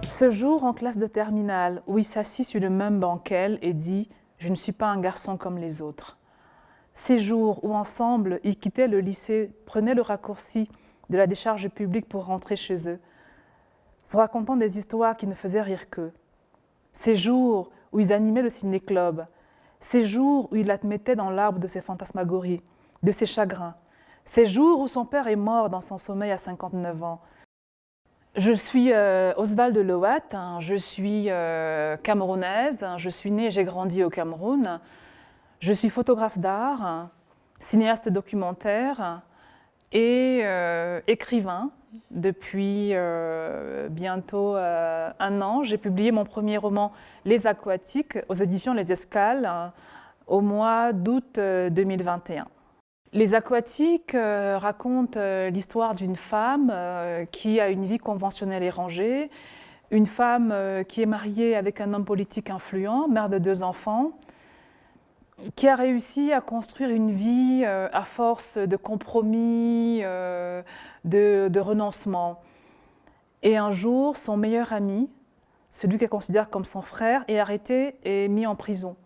Ce jour en classe de terminale, où il s'assit sur le même banc qu'elle et dit « Je ne suis pas un garçon comme les autres ». Ces jours où ensemble, ils quittaient le lycée, prenaient le raccourci de la décharge publique pour rentrer chez eux, se racontant des histoires qui ne faisaient rire qu'eux. Ces jours où ils animaient le ciné-club, ces jours où il la mettait dans l'arbre de ses fantasmagories, de ses chagrins, ces jours où son père est mort dans son sommeil à 59 ans. Je suis Oswald Lowat, je suis camerounaise, je suis née et j'ai grandi au Cameroun. Je suis photographe d'art, cinéaste documentaire et écrivain. Depuis bientôt 1 an, j'ai publié mon premier roman « Les Aquatiques » aux éditions Les Escales au mois d'août 2021. Les Aquatiques racontent l'histoire d'une femme qui a une vie conventionnelle et rangée, une femme qui est mariée avec un homme politique influent, mère de 2 enfants, qui a réussi à construire une vie à force de compromis, de renoncement. Et un jour, son meilleur ami, celui qu'elle considère comme son frère, est arrêté et mis en prison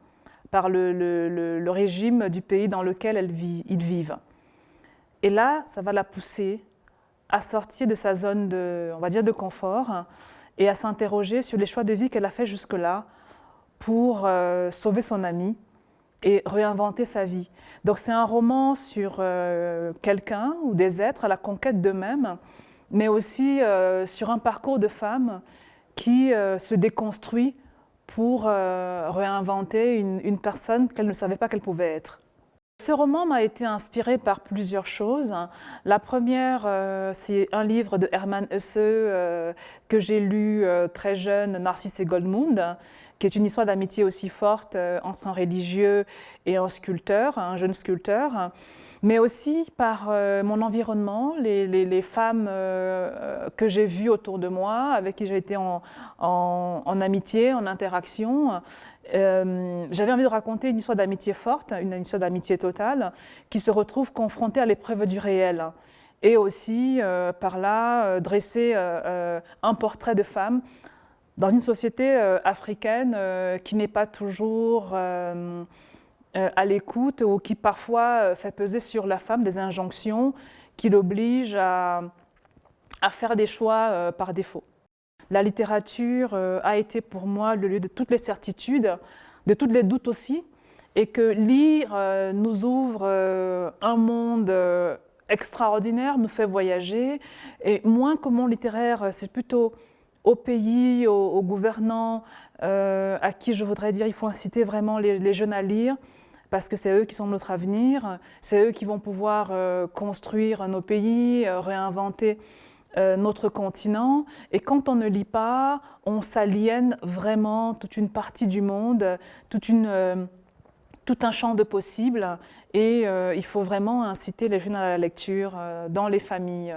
par le régime du pays dans lequel ils vivent. Et là, ça va la pousser à sortir de sa zone on va dire, de confort et à s'interroger sur les choix de vie qu'elle a fait jusque-là pour sauver son ami et réinventer sa vie. Donc c'est un roman sur quelqu'un ou des êtres à la conquête d'eux-mêmes, mais aussi sur un parcours de femme qui se déconstruit pour réinventer une personne qu'elle ne savait pas qu'elle pouvait être. Ce roman m'a été inspiré par plusieurs choses. La première, c'est un livre de Hermann Hesse que j'ai lu très jeune, Narcisse et Goldmund, qui est une histoire d'amitié aussi forte entre un religieux et un sculpteur, un jeune sculpteur, mais aussi par mon environnement, les femmes que j'ai vues autour de moi, avec qui j'ai été en amitié, en interaction. J'avais envie de raconter une histoire d'amitié forte, une histoire d'amitié totale, qui se retrouve confrontée à l'épreuve du réel. Et aussi, par là, dresser un portrait de femme dans une société africaine qui n'est pas toujours à l'écoute ou qui parfois fait peser sur la femme des injonctions qui l'obligent à faire des choix par défaut. La littérature a été pour moi le lieu de toutes les certitudes, de tous les doutes aussi, et que lire nous ouvre un monde extraordinaire, nous fait voyager, et moins qu'au monde littéraire, c'est plutôt au pays, aux gouvernants, à qui je voudrais dire il faut inciter vraiment les jeunes à lire, parce que c'est eux qui sont notre avenir, c'est eux qui vont pouvoir construire nos pays, réinventer notre continent. Et quand on ne lit pas, on s'aliène vraiment toute une partie du monde, tout un champ de possibles. Et il faut vraiment inciter les jeunes à la lecture dans les familles.